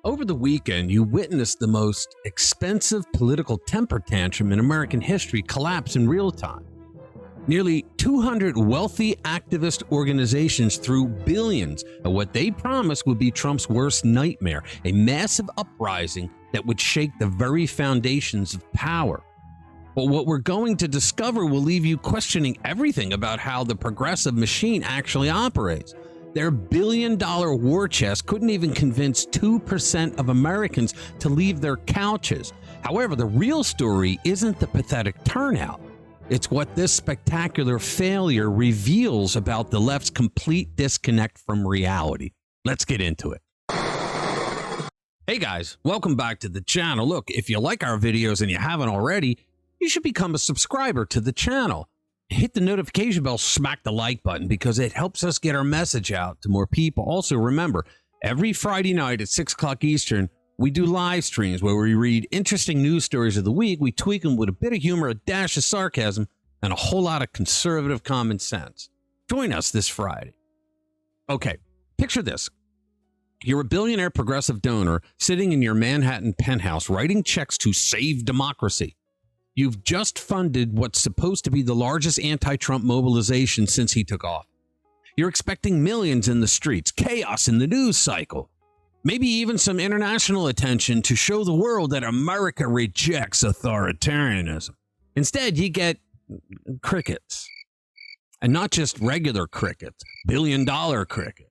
Over the weekend, you witnessed the most expensive political temper tantrum in American history collapse in real time. Nearly 200 wealthy activist organizations threw billions at what they promised would be Trump's worst nightmare, a massive uprising that would shake the very foundations of power. But what we're going to discover will leave you questioning everything about how the progressive machine actually operates. Their billion-dollar war chest couldn't even convince 2% of Americans to leave their couches. However, the real story isn't the pathetic turnout. It's what this spectacular failure reveals about the left's complete disconnect from reality. Let's get into it. Hey guys, welcome back to the channel. Look, if you like our videos and you haven't already, you should become a subscriber to the channel. Hit the notification bell, smack the like button because it helps us get our message out to more people. Also, remember, every Friday night at 6 o'clock Eastern, we do live streams where we read interesting news stories of the week. We tweak them with a bit of humor, a dash of sarcasm, and a whole lot of conservative common sense. Join us this Friday. Okay, picture this. You're a billionaire progressive donor sitting in your Manhattan penthouse writing checks to save democracy. You've just funded what's supposed to be the largest anti-Trump mobilization since he took off. You're expecting millions in the streets, chaos in the news cycle, maybe even some international attention to show the world that America rejects authoritarianism. Instead, you get crickets. And not just regular crickets, billion-dollar crickets.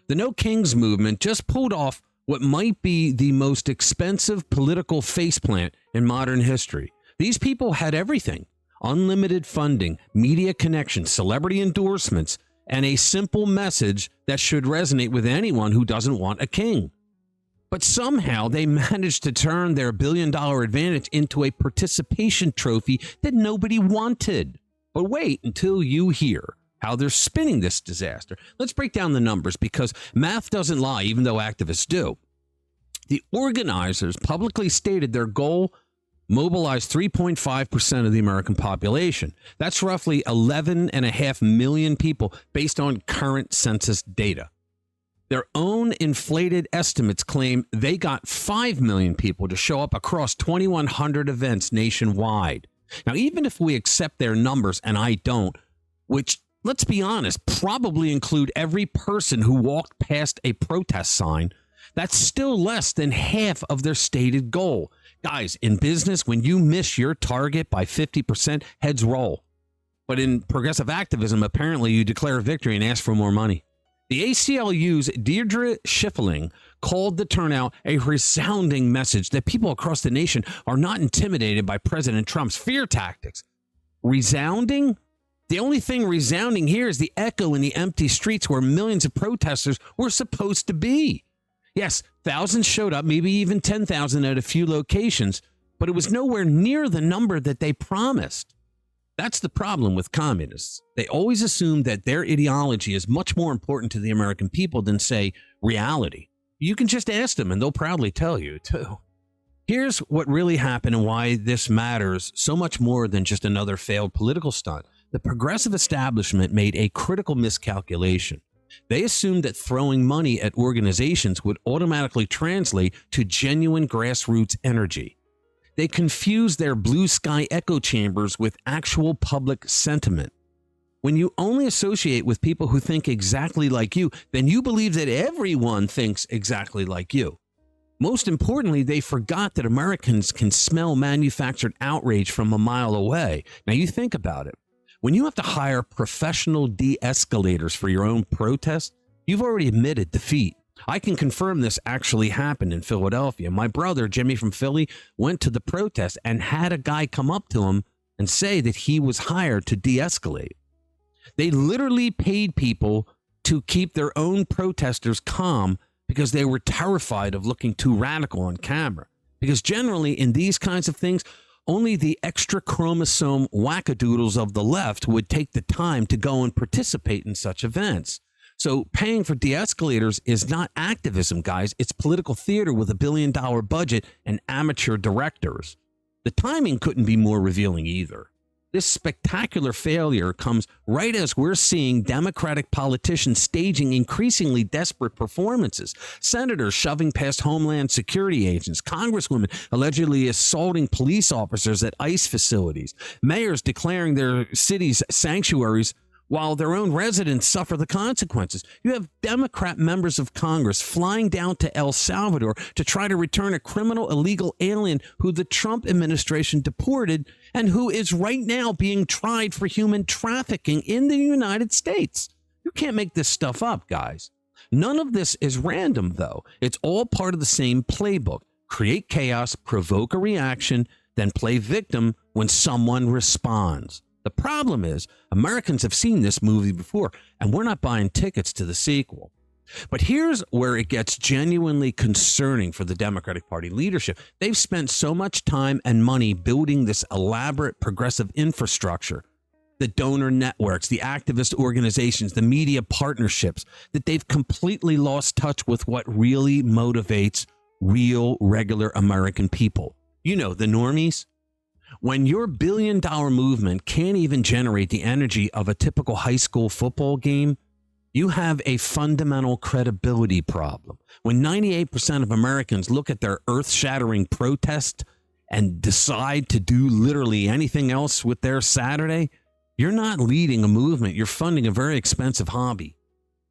The No Kings movement just pulled off what might be the most expensive political faceplant in modern history. These people had everything: unlimited funding, media connections, celebrity endorsements, and a simple message that should resonate with anyone who doesn't want a king. But somehow they managed to turn their billion-dollar advantage into a participation trophy that nobody wanted. But wait until you hear how they're spinning this disaster. Let's break down the numbers because math doesn't lie, even though activists do. The organizers publicly stated their goal: mobilize 3.5% of the American population. That's roughly 11.5 million people based on current census data. Their own inflated estimates claim they got 5 million people to show up across 2,100 events nationwide. Now, even if we accept their numbers, and I don't, which, let's be honest, probably include every person who walked past a protest sign, that's still less than half of their stated goal. Guys, in business, when you miss your target by 50%, heads roll. But in progressive activism, apparently you declare victory and ask for more money. The ACLU's Deirdre Schiffling called the turnout a resounding message that people across the nation are not intimidated by President Trump's fear tactics. Resounding? The only thing resounding here is the echo in the empty streets where millions of protesters were supposed to be. Yes, thousands showed up, maybe even 10,000 at a few locations, but it was nowhere near the number that they promised. That's the problem with communists. They always assume that their ideology is much more important to the American people than, say, reality. You can just ask them and they'll proudly tell you, too. Here's what really happened and why this matters so much more than just another failed political stunt. The progressive establishment made a critical miscalculation. They assumed that throwing money at organizations would automatically translate to genuine grassroots energy. They confused their blue sky echo chambers with actual public sentiment. When you only associate with people who think exactly like you, then you believe that everyone thinks exactly like you. Most importantly, they forgot that Americans can smell manufactured outrage from a mile away. Now you think about it. When you have to hire professional de-escalators for your own protest, you've already admitted defeat. I can confirm this actually happened in Philadelphia. My brother, Jimmy from Philly, went to the protest and had a guy come up to him and say that he was hired to de-escalate. They literally paid people to keep their own protesters calm because they were terrified of looking too radical on camera. Because generally in these kinds of things, only the extra chromosome wackadoodles of the left would take the time to go and participate in such events. So paying for de-escalators is not activism, guys. It's political theater with $1 billion budget and amateur directors. The timing couldn't be more revealing either. This spectacular failure comes right as we're seeing Democratic politicians staging increasingly desperate performances. Senators shoving past Homeland Security agents, congresswomen allegedly assaulting police officers at ICE facilities, mayors declaring their cities sanctuaries while their own residents suffer the consequences. You have Democrat members of Congress flying down to El Salvador to try to return a criminal illegal alien who the Trump administration deported and who is right now being tried for human trafficking in the United States. You can't make this stuff up, guys. None of this is random, though. It's all part of the same playbook. Create chaos, provoke a reaction, then play victim when someone responds. The problem is Americans have seen this movie before, and we're not buying tickets to the sequel. But here's where it gets genuinely concerning for the Democratic Party leadership. They've spent so much time and money building this elaborate progressive infrastructure, the donor networks, the activist organizations, the media partnerships, that they've completely lost touch with what really motivates real, regular American people. You know, the normies. When your billion-dollar movement can't even generate the energy of a typical high school football game, you have a fundamental credibility problem. When 98% of Americans look at their earth-shattering protest and decide to do literally anything else with their Saturday, you're not leading a movement. You're funding a very expensive hobby.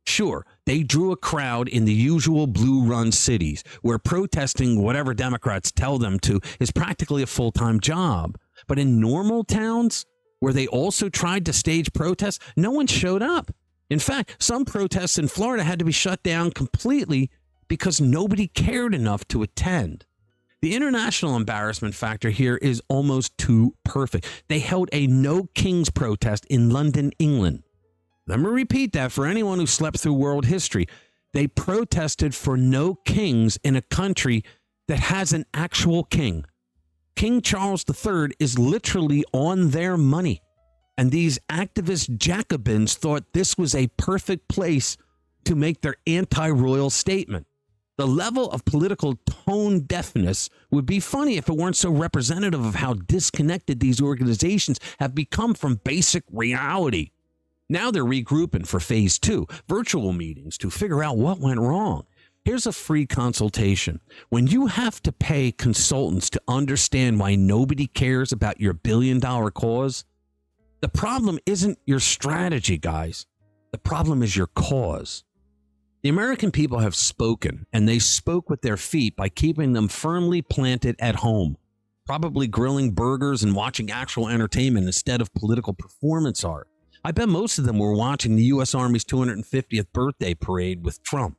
Sure, they drew a crowd in the usual blue-run cities where protesting whatever Democrats tell them to is practically a full-time job. But in normal towns where they also tried to stage protests, no one showed up. In fact, some protests in Florida had to be shut down completely because nobody cared enough to attend. The international embarrassment factor here is almost too perfect. They held a No Kings protest in London, England. Let me repeat that for anyone who slept through world history. They protested for no kings in a country that has an actual king. King Charles III is literally on their money. And these activist Jacobins thought this was a perfect place to make their anti-royal statement. The level of political tone deafness would be funny if it weren't so representative of how disconnected these organizations have become from basic reality. Now they're regrouping for phase 2, virtual meetings to figure out what went wrong. Here's a free consultation. When you have to pay consultants to understand why nobody cares about your billion-dollar cause, the problem isn't your strategy, guys. The problem is your cause. The American people have spoken, and they spoke with their feet by keeping them firmly planted at home, probably grilling burgers and watching actual entertainment instead of political performance art. I bet most of them were watching the U.S. Army's 250th birthday parade with Trump.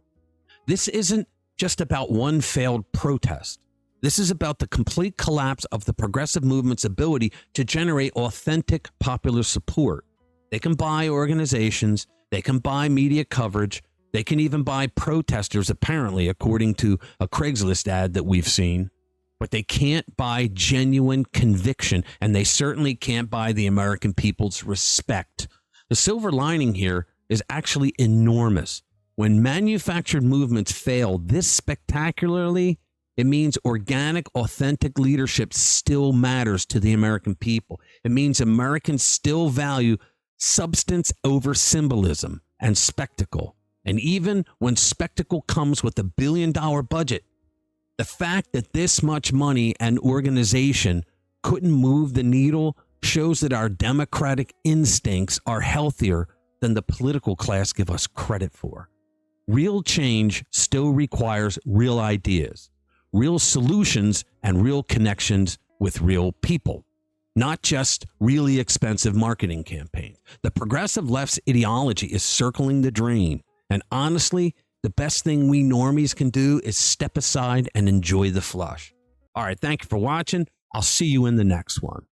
This isn't just about one failed protest. This is about the complete collapse of the progressive movement's ability to generate authentic popular support. They can buy organizations, they can buy media coverage, they can even buy protesters, apparently, according to a Craigslist ad that we've seen. But they can't buy genuine conviction, and they certainly can't buy the American people's respect. The silver lining here is actually enormous. When manufactured movements fail this spectacularly, it means organic, authentic leadership still matters to the American people. It means Americans still value substance over symbolism and spectacle. And even when spectacle comes with $1 billion budget, the fact that this much money and organization couldn't move the needle shows that our democratic instincts are healthier than the political class give us credit for. Real change still requires real ideas, real solutions, and real connections with real people, not just really expensive marketing campaigns. The progressive left's ideology is circling the drain. And honestly, the best thing we normies can do is step aside and enjoy the flush. All right, thank you for watching. I'll see you in the next one.